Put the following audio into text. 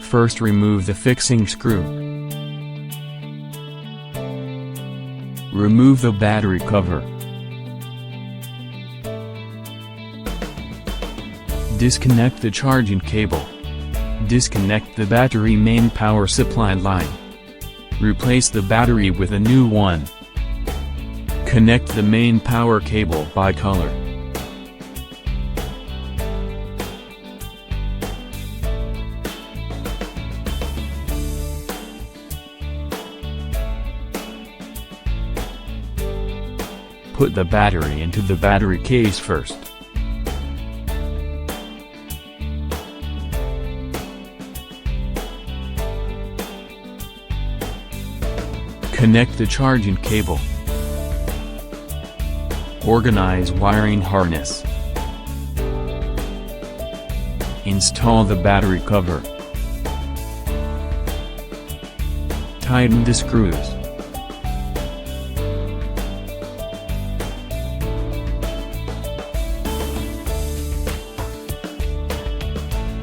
First remove the fixing screw. Remove the battery cover. Disconnect the charging cable. Disconnect the battery main power supply line. Replace the battery with a new one. Connect the main power cable by color. Put the battery into the battery case first. Connect the charging cable. Organize wiring harness. Install the battery cover. Tighten the screws.